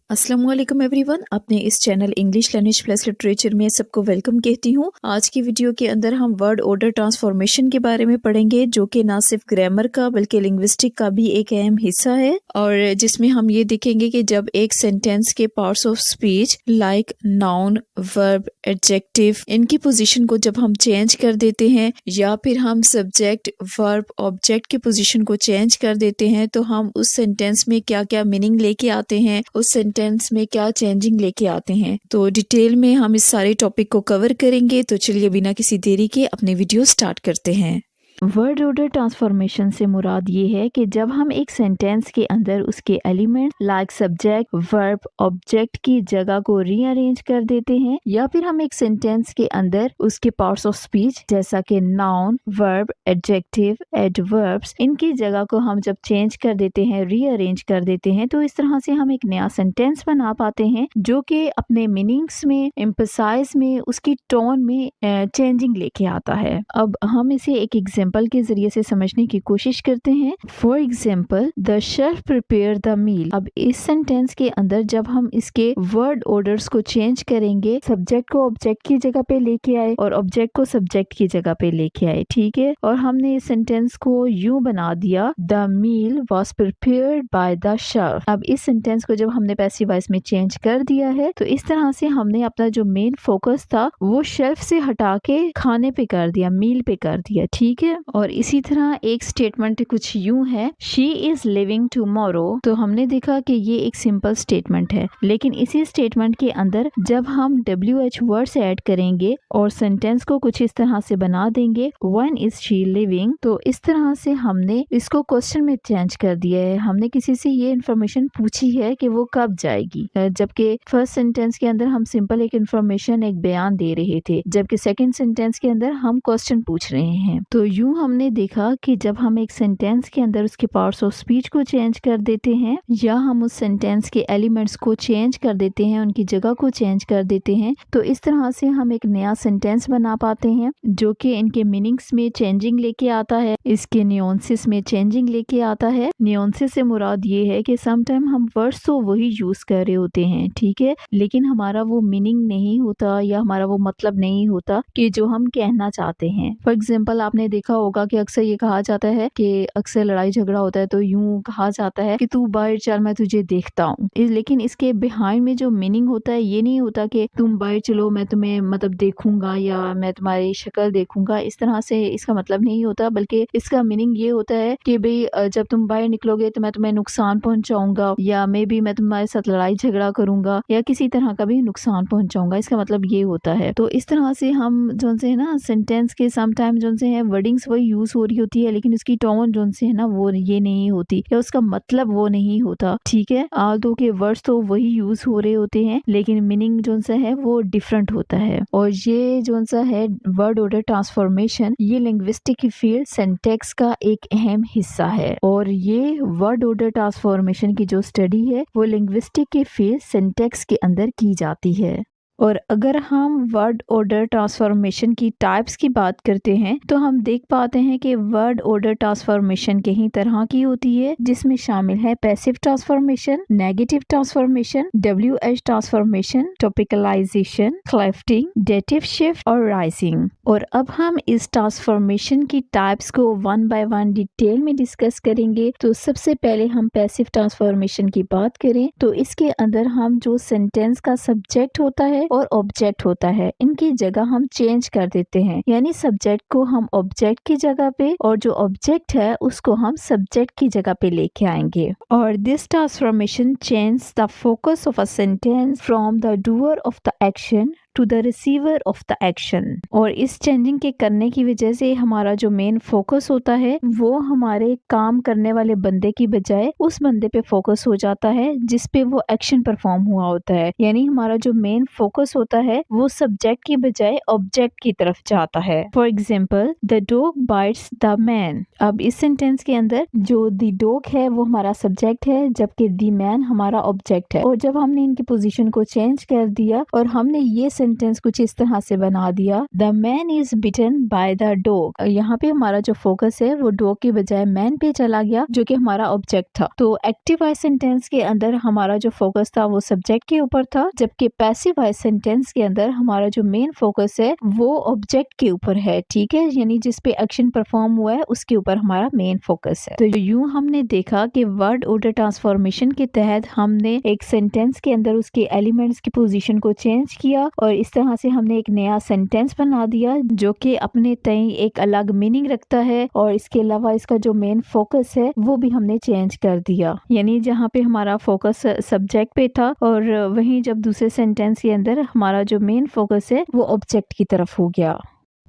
अस्सलामुअलैकुम एवरीवन, अपने इस channel English learning plus literature में सबको वेलकम कहती हूँ। आज की वीडियो के अंदर हम वर्ड ऑर्डर ट्रांसफॉर्मेशन के बारे में पढ़ेंगे, जो कि ना सिर्फ ग्रामर का बल्कि लिंग्विस्टिक का भी एक अहम हिस्सा है, और जिसमें हम ये देखेंगे कि जब एक सेंटेंस के parts of speech like noun, verb, adjective, इनकी पोजीशन को जब हम चेंज कर देते हैं या फिर हम सब्जेक्ट, वर्ब, ऑब्जेक्ट की पोजीशन को चेंज कर देते हैं, तो हम उस सेंटेंस में क्या क्या मीनिंग लेके आते हैं, उस सेंटेंस में क्या चेंजिंग लेके आते हैं। तो डिटेल में हम इस सारे टॉपिक को कवर करेंगे। तो चलिए बिना किसी देरी के अपने वीडियो स्टार्ट करते हैं। वर्ड ऑर्डर ट्रांसफॉर्मेशन से मुराद ये है कि जब हम एक सेंटेंस के अंदर उसके element like subject, verb, object की जगह को रीअरेंज कर देते हैं, या फिर हम एक सेंटेंस के अंदर उसके पार्ट्स ऑफ स्पीच जैसा कि नाउन, वर्ब, एडजेक्टिव, एडवर्ब्स, इनकी जगह को हम जब चेंज कर देते हैं, रीअरेंज कर देते हैं, तो इस तरह से हम एक नया सेंटेंस बना पाते हैं जो कि अपने मीनिंग्स में, एम्फसाइज में, उसकी टोन में चेंजिंग लेके आता है। अब हम इसे एक एग्जाम्पल के जरिए से समझने की कोशिश करते हैं। For example, the chef prepare the meal. अब इस सेंटेंस के अंदर जब हम इसके वर्ड ऑर्डर्स को चेंज करेंगे, सब्जेक्ट को ऑब्जेक्ट की जगह पे लेके आए और ऑब्जेक्ट को सब्जेक्ट की जगह पे लेके आए, ठीक है। और हमने इस सेंटेंस को यूं बना दिया, the meal was prepared by the chef. अब इस सेंटेंस को जब हमने पैसिव वॉइस में चेंज कर दिया है, तो इस तरह से हमने अपना जो मेन फोकस था वो शेल्फ से हटा के खाने पे कर दिया, मील पे कर दिया, ठीक है। और इसी तरह एक स्टेटमेंट कुछ यूं है, शी इज लिविंग टुमारो। तो हमने देखा कि ये एक सिंपल स्टेटमेंट है, लेकिन इसी स्टेटमेंट के अंदर जब हम WH वर्ड्स ऐड करेंगे और सेंटेंस को कुछ इस तरह से बना देंगे, व्हेन इज शी लिविंग, तो इस तरह से हमने इसको क्वेश्चन में चेंज कर दिया है। हमने किसी से ये इन्फॉर्मेशन पूछी है कि वो कब जाएगी, जबकि फर्स्ट सेंटेंस के अंदर हम सिंपल एक इन्फॉर्मेशन, एक बयान दे रहे थे, जबकि सेकंड सेंटेंस के अंदर हम क्वेश्चन पूछ रहे हैं। तो यूं हमने देखा कि जब हम एक सेंटेंस के अंदर उसके पार्ट्स ऑफ स्पीच को चेंज कर देते हैं, या हम उस सेंटेंस के एलिमेंट्स को चेंज कर देते हैं, उनकी जगह को चेंज कर देते हैं, तो इस तरह से हम एक नया सेंटेंस बना पाते हैं जो कि इनके मीनिंग्स में चेंजिंग लेके आता है, इसके न्यूएंसेस में चेंजिंग लेके आता है। न्यूएंसेस से मुराद ये है कि समटाइम हम वर्ड्स तो वही यूज कर रहे होते हैं, ठीक है, लेकिन हमारा वो मीनिंग नहीं होता या हमारा वो मतलब नहीं होता कि जो हम कहना चाहते हैं। फॉर एग्जाम्पल, आपने देखा होगा कि अक्सर ये कहा जाता है कि अक्सर लड़ाई झगड़ा होता है तो यूं कहा जाता है कि तू बाहर चल, मैं तुझे देखता हूँ। लेकिन इसके बिहाइंड में जो मीनिंग होता है, ये नहीं होता कि तुम बाहर चलो, मैं तुम्हें मतलब देखूंगा या मैं तुम्हारी शक्ल देखूंगा, इस तरह से इसका मतलब नहीं होता, बल्कि इसका मीनिंग ये होता है कि भाई जब तुम बाहर निकलोगे तो मैं तुम्हें नुकसान पहुंचाऊंगा, या मे बी मैं तुम्हारे साथ लड़ाई झगड़ा करूंगा या किसी तरह का भी नुकसान पहुंचाऊंगा, इसका मतलब ये होता है। तो इस तरह से हम जो से है ना, सेंटेंस के समटाइम जो से है वर्डिंग्स वही यूज हो रही होती है, लेकिन उसकी टोन जो से है ना वो ये नहीं होती, या उसका मतलब वो नहीं होता, ठीक है। आल्दो के वर्ड्स तो वही यूज हो रहे होते हैं, लेकिन मीनिंग जो सा है वो डिफरेंट होता है। और ये जो सा है वर्ड ऑर्डर ट्रांसफॉर्मेशन, ये लिंग्विस्टिक फील्ड सिंटैक्स का एक अहम हिस्सा है, और ये वर्ड ऑर्डर ट्रांसफॉर्मेशन की जो स्टडी है वो लिंग्विस्टिक के फील्ड सिंटैक्स के अंदर की जाती है। और अगर हम वर्ड ऑर्डर ट्रांसफॉर्मेशन की टाइप्स की बात करते हैं, तो हम देख पाते हैं कि वर्ड ऑर्डर ट्रांसफॉर्मेशन कई तरह की होती है, जिसमें शामिल है passive transformation, negative transformation, WH transformation, topicalization, clefting, dative shift और राइजिंग। और अब हम इस ट्रांसफॉर्मेशन की टाइप्स को वन बाय वन डिटेल में डिस्कस करेंगे। तो सबसे पहले हम पैसिव ट्रांसफॉर्मेशन की बात करें, तो इसके अंदर हम जो सेंटेंस का सब्जेक्ट होता है और ऑब्जेक्ट होता है, इनकी जगह हम चेंज कर देते हैं, यानी सब्जेक्ट को हम ऑब्जेक्ट की जगह पे और जो ऑब्जेक्ट है उसको हम सब्जेक्ट की जगह पे लेके आएंगे। और this transformation change the focus of a sentence from the doer of the action to the receiver of the action. और इस चेंजिंग के करने की वजह से हमारा जो मेन फोकस होता है वो हमारे काम करने वाले बंदे की बजाय उस बंदे पे फोकस हो जाता है जिस पे वो एक्शन परफॉर्म हुआ होता है, यानी हमारा जो मेन फोकस होता है वो सब्जेक्ट की बजाय ऑब्जेक्ट की तरफ जाता है। For example, the dog bytes the man. अब इस सेंटेंस के अंदर जो द डॉग है वो हमारा सब्जेक्ट है, जबकि द मैन हमारा ऑब्जेक्ट है। और जब हमने इनकी पोजीशन को चेंज कर दिया और हमने ये सेंटेंस कुछ इस तरह से बना दिया, the man is bitten by the dog. यहाँ पे हमारा जो फोकस है वो डॉग की बजाय मैन पे चला गया, जो कि हमारा ऑब्जेक्ट था। तो एक्टिव वॉइस सेंटेंस के अंदर हमारा जो फोकस था वो सब्जेक्ट के ऊपर था, जबकि पैसिव वॉइस सेंटेंस के अंदर हमारा जो मेन फोकस है वो ऑब्जेक्ट के ऊपर है। ठीक है, यानी जिस पे एक्शन परफॉर्म हुआ है उसके ऊपर हमारा मेन फोकस है। तो यूं हमने देखा कि वर्ड ऑर्डर ट्रांसफॉर्मेशन के तहत हमने एक सेंटेंस के अंदर उसके एलिमेंट्स की पोजीशन को चेंज किया और इस तरह से हमने एक नया सेंटेंस बना दिया जो कि अपने तय एक अलग मीनिंग रखता है, और इसके अलावा इसका जो मेन फोकस है वो भी हमने चेंज कर दिया। यानी जहाँ पे हमारा फोकस सब्जेक्ट पे था और वहीं जब दूसरे सेंटेंस के अंदर हमारा जो मेन फोकस है वो ऑब्जेक्ट की तरफ हो गया।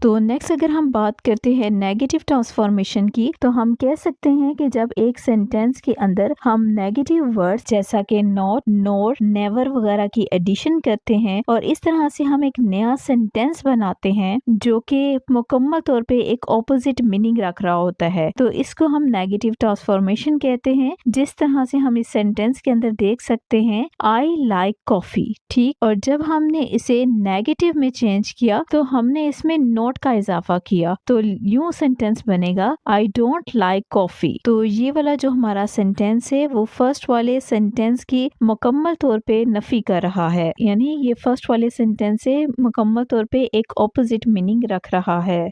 तो नेक्स्ट अगर हम बात करते हैं नेगेटिव ट्रांसफॉर्मेशन की, तो हम कह सकते हैं कि जब एक सेंटेंस के अंदर हम नेगेटिव वर्ड्स जैसा कि नॉट, नोर, नेवर वगैरह की एडिशन करते हैं और इस तरह से हम एक नया सेंटेंस बनाते हैं जो कि मुकम्मल तौर पे एक ऑपोजिट मीनिंग रख रहा होता है, तो इसको हम नेगेटिव ट्रांसफॉर्मेशन कहते हैं। जिस तरह से हम इस सेंटेंस के अंदर देख सकते हैं, आई लाइक कॉफी, ठीक, और जब हमने इसे नेगेटिव में चेंज किया तो हमने इसमें नोट का इजाफा किया, तो यूं सेंटेंस बनेगा आई डोंट लाइक कॉफी। तो ये वाला जो हमारा सेंटेंस है वो फर्स्ट वाले सेंटेंस की मुकम्मल तौर पे नफी कर रहा है, यानी ये फर्स्ट वाले सेंटेंस से मुकम्मल तौर पे एक ऑपोजिट मीनिंग रख रहा है।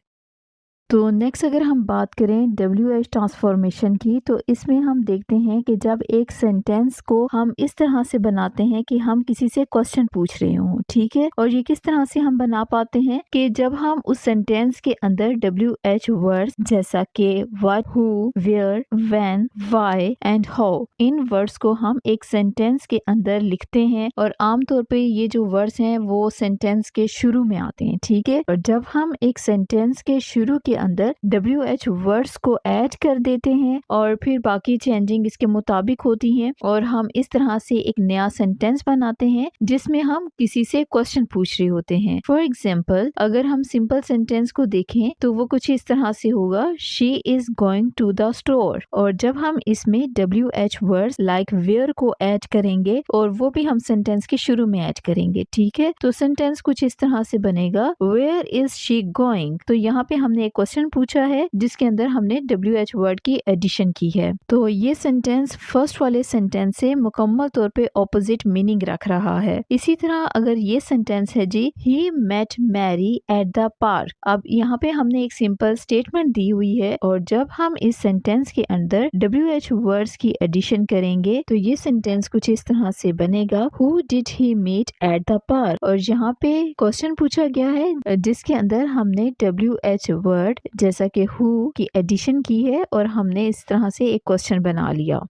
तो नेक्स्ट अगर हम बात करें WH ट्रांसफॉर्मेशन की, तो इसमें हम देखते हैं कि जब एक सेंटेंस को हम इस तरह से बनाते हैं कि हम किसी से क्वेश्चन पूछ रहे हो, ठीक है, और ये किस तरह से हम बना पाते हैं कि जब हम उस सेंटेंस के अंदर WH वर्ड्स जैसा कि what, who, where, when, why and how, इन वर्ड्स को हम एक सेंटेंस के अंदर लिखते हैं और आमतौर पे ये जो वर्ड्स हैं वो सेंटेंस के शुरू में आते हैं, ठीक है। और जब हम एक सेंटेंस के शुरू के अंदर WH वर्ड्स को ऐड कर देते हैं और फिर बाकी चेंजिंग इसके मुताबिक होती हैं और हम इस तरह से एक नया सेंटेंस बनाते हैं जिसमें हम किसी से क्वेश्चन पूछ रहे होते हैं। फॉर एग्जाम्पल, अगर हम सिंपल सेंटेंस को देखें तो वो कुछ इस तरह से होगा, she is going to the store, और जब हम इसमें WH वर्ड्स लाइक वेयर को ऐड करेंगे और वो भी हम सेंटेंस के शुरू में ऐड करेंगे, ठीक है, तो सेंटेंस कुछ इस तरह से बनेगा, वेयर इज शी गोइंग। तो यहाँ पे हमने एक क्वेश्चन पूछा है जिसके अंदर हमने WH वर्ड की एडिशन की है। तो ये सेंटेंस फर्स्ट वाले सेंटेंस से मुकम्मल तौर पे ऑपोजिट मीनिंग रख रहा है। इसी तरह अगर ये सेंटेंस है जी, he met Mary at the park, अब यहाँ पे हमने एक सिंपल स्टेटमेंट दी हुई है और जब हम इस सेंटेंस के अंदर WH वर्ड्स की एडिशन करेंगे तो ये सेंटेंस कुछ इस तरह से बनेगा, who did he meet at the park, और यहाँ पे क्वेश्चन पूछा गया है जिसके अंदर हमने WH वर्ड जैसा कि हु की एडिशन की है और हमने इस तरह से एक क्वेश्चन बना लिया।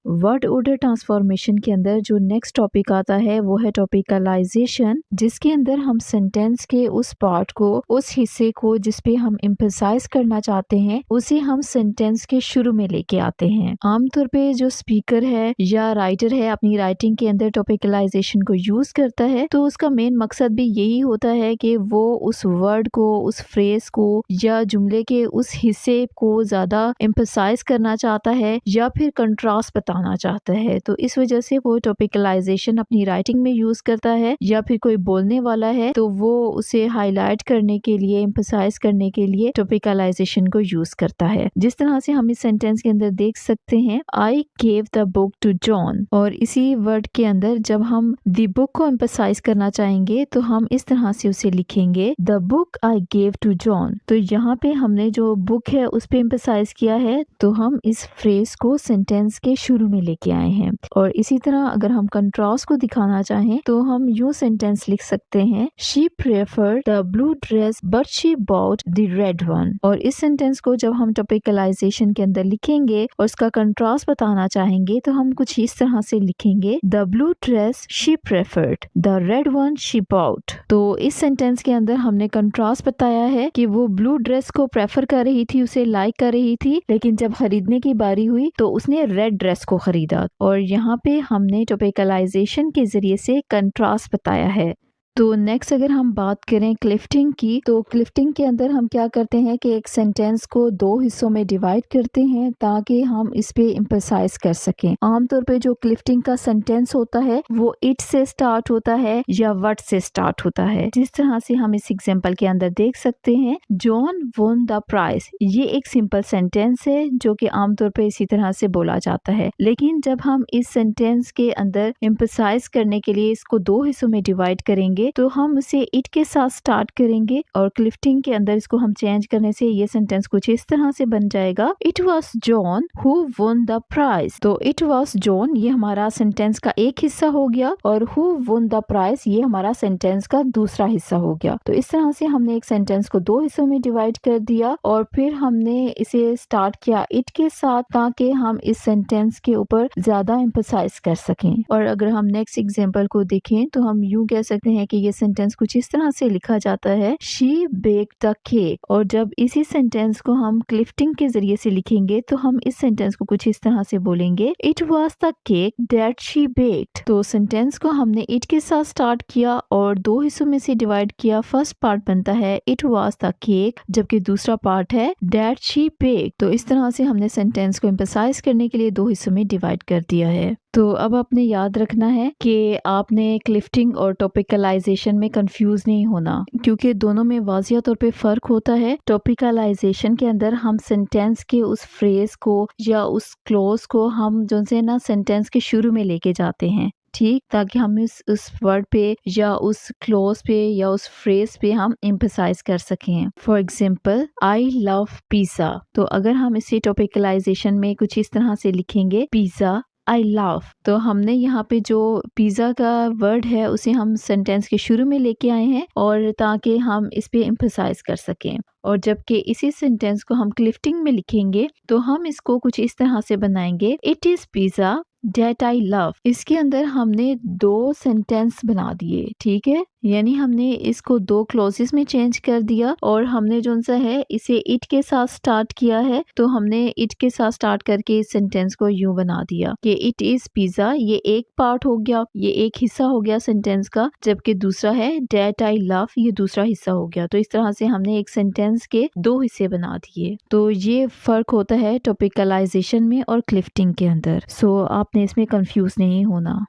वर्ड ऑर्डर ट्रांसफॉर्मेशन के अंदर जो नेक्स्ट टॉपिक आता है वो है टॉपिकलाइजेशन, जिसके अंदर हम सेंटेंस के उस पार्ट को, उस हिस्से को जिस पे हम एम्फसाइज करना चाहते हैं उसे हम सेंटेंस के शुरू में लेके आते हैं। आमतौर पे जो स्पीकर है या राइटर है अपनी राइटिंग के अंदर टॉपिकलाइजेशन को यूज करता है तो उसका मेन मकसद भी यही होता है कि वो उस वर्ड को, उस फ्रेज को या जुमले के उस हिस्से को ज्यादा एम्फसाइज करना चाहता है या फिर कंट्रास्ट बताना चाहता है, तो इस वजह से वो टॉपिकलाइजेशन अपनी राइटिंग में यूज करता है। या फिर कोई बोलने वाला है तो वो उसे हाईलाइट करने के लिए, एम्फसाइज करने के लिए टॉपिकलाइजेशन को यूज करता है। जिस तरह से हम इस सेंटेंस के अंदर देख सकते हैं, I gave the book to John, और इसी वर्ड के अंदर जब हम द बुक को एम्फसाइज करना चाहेंगे तो हम इस तरह से उसे लिखेंगे, the book I gave to John. तो यहाँ पे हमने जो बुक है उस पे एम्फसाइज किया है, तो हम इस फ्रेज को सेंटेंस के शुरू में लेके आए हैं। और इसी तरह अगर हम कंट्रास्ट को दिखाना चाहें तो हम यूं सेंटेंस लिख सकते हैं, she preferred the blue dress but she bought the red one. और इस सेंटेंस को जब हम टॉपिकलाइजेशन के अंदर लिखेंगे और उसका कंट्रास्ट बताना चाहेंगे तो हम कुछ इस तरह से लिखेंगे, the blue dress she preferred, the red one she bought. तो इस सेंटेंस के अंदर हमने कंट्रास्ट बताया है कि वो ब्लू ड्रेस को प्रेफर कर रही थी, उसे लाइक कर रही थी, लेकिन जब खरीदने की बारी हुई तो उसने रेड ड्रेस को खरीदा। और यहाँ पे हमने टॉपिकलाइजेशन के जरिए से कंट्रास्ट बताया है। तो नेक्स्ट अगर हम बात करें क्लिफ्टिंग की, तो क्लिफ्टिंग के अंदर हम क्या करते हैं कि एक सेंटेंस को दो हिस्सों में डिवाइड करते हैं ताकि हम इस पे एम्फसाइज कर सकें। आमतौर पे जो क्लिफ्टिंग का सेंटेंस होता है वो इट से स्टार्ट होता है या व्हाट से स्टार्ट होता है। जिस तरह से हम इस एग्जांपल के अंदर देख सकते हैं, जॉन वॉन द प्राइज। ये एक सिंपल सेंटेंस है जो कि आमतौर पे इसी तरह से बोला जाता है, लेकिन जब हम इस सेंटेंस के अंदर एम्फसाइज करने के लिए इसको दो हिस्सों में डिवाइड करेंगे तो हम उसे इट के साथ स्टार्ट करेंगे और क्लिफ्टिंग के अंदर इसको हम चेंज करने से ये सेंटेंस कुछ इस तरह से बन जाएगा, it was John who won the prize. तो इट वॉज जॉन ये हमारा सेंटेंस का एक हिस्सा हो गया और हु वॉन द प्राइज ये हमारा सेंटेंस का दूसरा हिस्सा हो गया। तो इस तरह से हमने एक सेंटेंस को दो हिस्सों में डिवाइड कर दिया और फिर हमने इसे स्टार्ट किया इट के साथ ताकि हम इस सेंटेंस के ऊपर ज्यादा एम्फसाइज कर सकें। और अगर हम नेक्स्ट एग्जांपल को देखें तो हम यूं कह सकते हैं कि ये सेंटेंस कुछ इस तरह से लिखा जाता है, शी बेक्ड द केक। और जब इसी सेंटेंस को हम क्लिफ्टिंग के जरिए से लिखेंगे तो हम इस सेंटेंस को कुछ इस तरह से बोलेंगे, it was the cake that she baked. तो सेंटेंस को हमने इट के साथ स्टार्ट किया और दो हिस्सों में से डिवाइड किया। फर्स्ट पार्ट बनता है इट वाज द केक, जबकि दूसरा पार्ट है दैट शी बेक्ड। तो इस तरह से हमने सेंटेंस को एम्फसाइज करने के लिए दो हिस्सों में डिवाइड कर दिया है। तो अब आपने याद रखना है कि आपने क्लिफ्टिंग और टॉपिकलाइजेशन में कंफ्यूज नहीं होना, क्योंकि दोनों में वाज़िया तौर पे फ़र्क होता है। टॉपिकलाइजेशन के अंदर हम सेंटेंस के उस फ्रेज को या उस क्लोज को हम जो से ना सेंटेंस के शुरू में लेके जाते हैं, ठीक, ताकि हम उस वर्ड पे या उस क्लोज पे या उस फ्रेज पे हम एम्फसाइज कर सकें। For example, I love pizza. तो अगर हम इसे टॉपिकलाइजेशन में कुछ इस तरह से लिखेंगे, पिज़्ज़ा आई लव, तो हमने यहाँ पे जो पिज़्ज़ा का वर्ड है उसे हम सेंटेंस के शुरू में लेके आए हैं और ताकि हम इस पे एम्फसाइज कर सकें। और जबकि इसी सेंटेंस को हम क्लिफ्टिंग में लिखेंगे तो हम इसको कुछ इस तरह से बनाएंगे, it is pizza that I love. इसके अंदर हमने दो सेंटेंस बना दिए, ठीक है, यानी हमने इसको दो क्लॉजेस में चेंज कर दिया और हमने जो सा है इसे इट के साथ स्टार्ट किया है, तो हमने इट के साथ स्टार्ट करके इस सेंटेंस को यूं बना दिया कि इट इज पिज़्ज़ा, ये एक पार्ट हो गया, ये एक हिस्सा हो गया सेंटेंस का, जबकि दूसरा है दैट आई लव, ये दूसरा हिस्सा हो गया। तो इस तरह से हमने एक सेंटेंस के दो हिस्से बना दिए। तो ये फर्क होता है टॉपिकलाइजेशन में और क्लिफ्टिंग के अंदर। सो आपने इसमें कंफ्यूज नहीं होना।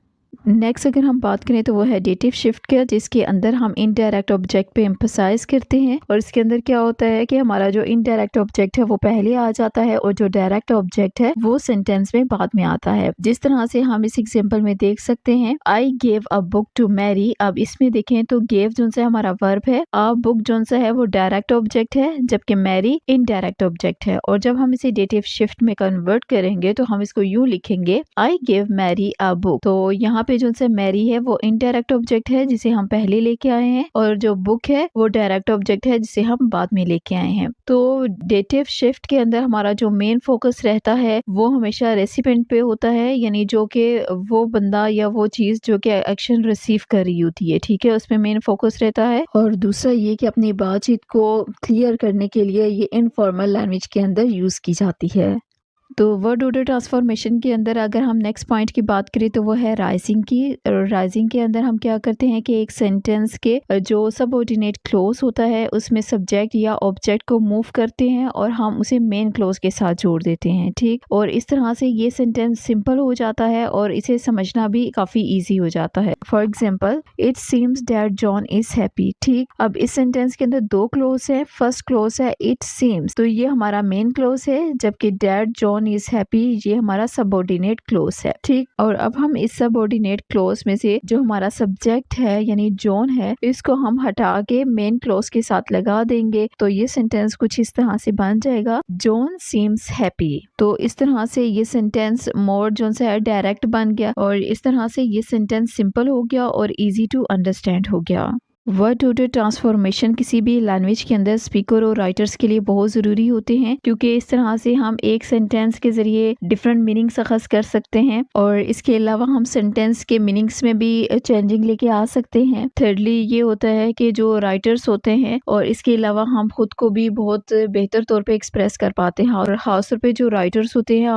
नेक्स्ट अगर हम बात करें तो वो है डेटिव शिफ्ट का, जिसके अंदर हम इनडायरेक्ट ऑब्जेक्ट पे एम्फसाइज करते हैं। और इसके अंदर क्या होता है कि हमारा जो इनडायरेक्ट ऑब्जेक्ट है वो पहले आ जाता है और जो डायरेक्ट ऑब्जेक्ट है वो सेंटेंस में बाद में आता है। जिस तरह से हम इस एग्जांपल में देख सकते हैं, I gave a book to Mary. अब इसमें देखें तो गेव जो सा हमारा वर्ब है, अ बुक जो सा है वो डायरेक्ट ऑब्जेक्ट है, जबकि मैरी इनडायरेक्ट ऑब्जेक्ट है। और जब हम इसे डेटिव शिफ्ट में कन्वर्ट करेंगे तो हम इसको यूं लिखेंगे, I gave marry a book. तो यहाँ पे जो से मैरी है वो इनडायरेक्ट ऑब्जेक्ट है जिसे हम पहले लेके आए हैं और जो बुक है वो डायरेक्ट ऑब्जेक्ट है जिसे हम बाद में लेके आए हैं। तो डेटिव शिफ्ट के अंदर हमारा जो मेन फोकस रहता है वो हमेशा रेसिपिएंट पे होता है, यानी जो कि वो बंदा या वो चीज जो कि एक्शन रिसीव कर रही होती है, ठीक है, उसमें मेन फोकस रहता है। और दूसरा ये कि अपनी बातचीत को क्लियर करने के लिए ये इनफॉर्मल लैंग्वेज के अंदर यूज की जाती है। तो वर्ड ऑर्डर ट्रांसफॉर्मेशन के अंदर अगर हम नेक्स्ट पॉइंट की बात करें तो वो है राइजिंग की। राइजिंग के अंदर हम क्या करते हैं कि एक सेंटेंस के जो सबऑर्डिनेट क्लोज होता है उसमें सब्जेक्ट या ऑब्जेक्ट को मूव करते हैं और हम उसे मेन क्लोज के साथ जोड़ देते हैं, ठीक। और इस तरह से ये सेंटेंस सिंपल हो जाता है और इसे समझना भी काफी ईजी हो जाता है। For example, it seems that John is happy, ठीक। अब इस सेंटेंस के अंदर दो क्लोज है। फर्स्ट क्लोज है इट सीम्स, तो ये हमारा मेन क्लोज है, जबकि दैट जॉन इज हैप्पी ये हमारा सबऑर्डिनेट क्लोज है, ठीक। और अब हम इस सबऑर्डिनेट क्लोज में से जो हमारा सब्जेक्ट है यानी जॉन है इसको हम हटा के मेन क्लोज के साथ लगा देंगे, तो ये सेंटेंस कुछ इस तरह से बन जाएगा, जॉन सीम्स हैप्पी। तो इस तरह से ये सेंटेंस मोर जो है डायरेक्ट बन गया और इस तरह से ये सेंटेंस सिंपल हो गया और इजी टू अंडरस्टैंड हो गया। वर्ड ऑर्डर ट्रांसफॉर्मेशन किसी भी लैंग्वेज के अंदर स्पीकर और राइटर्स के लिए बहुत ज़रूरी होते हैं, क्योंकि इस तरह से हम एक सेंटेंस के ज़रिए डिफरेंट मीनिंग्स अखज़ कर सकते हैं और इसके अलावा हम सेंटेंस के मीनिंग्स में भी चेंजिंग लेके आ सकते हैं। थर्डली ये होता है कि जो राइटर्स होते हैं और इसके अलावा हम खुद को भी बहुत बेहतर तौर पे एक्सप्रेस कर पाते हैं, और ख़ासतौर पे जो राइटर्स होते हैं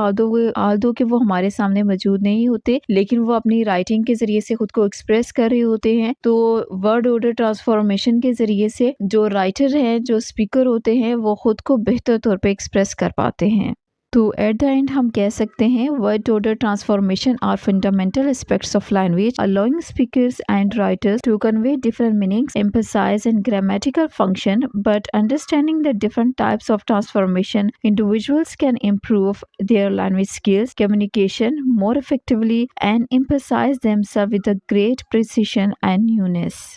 आल्दो कि वो हमारे सामने मौजूद नहीं होते, लेकिन वो अपनी राइटिंग के ज़रिए से खुद को एक्सप्रेस कर रहे होते हैं। तो वर्ड ऑर्डर ट्रांसफॉर्मेशन के ज़रिए से जो राइटर हैं, जो स्पीकर होते हैं, वो खुद को बेहतर तौर पे एक्सप्रेस कर पाते हैं। तो एट द एंड हम कह सकते हैं word order transformation are fundamental aspects of language, allowing speakers and writers to convey different meanings, emphasize and grammatical function, but understanding the different types of transformation, individuals can improve their language skills, communication more effectively, and emphasize themselves with a great precision and newness.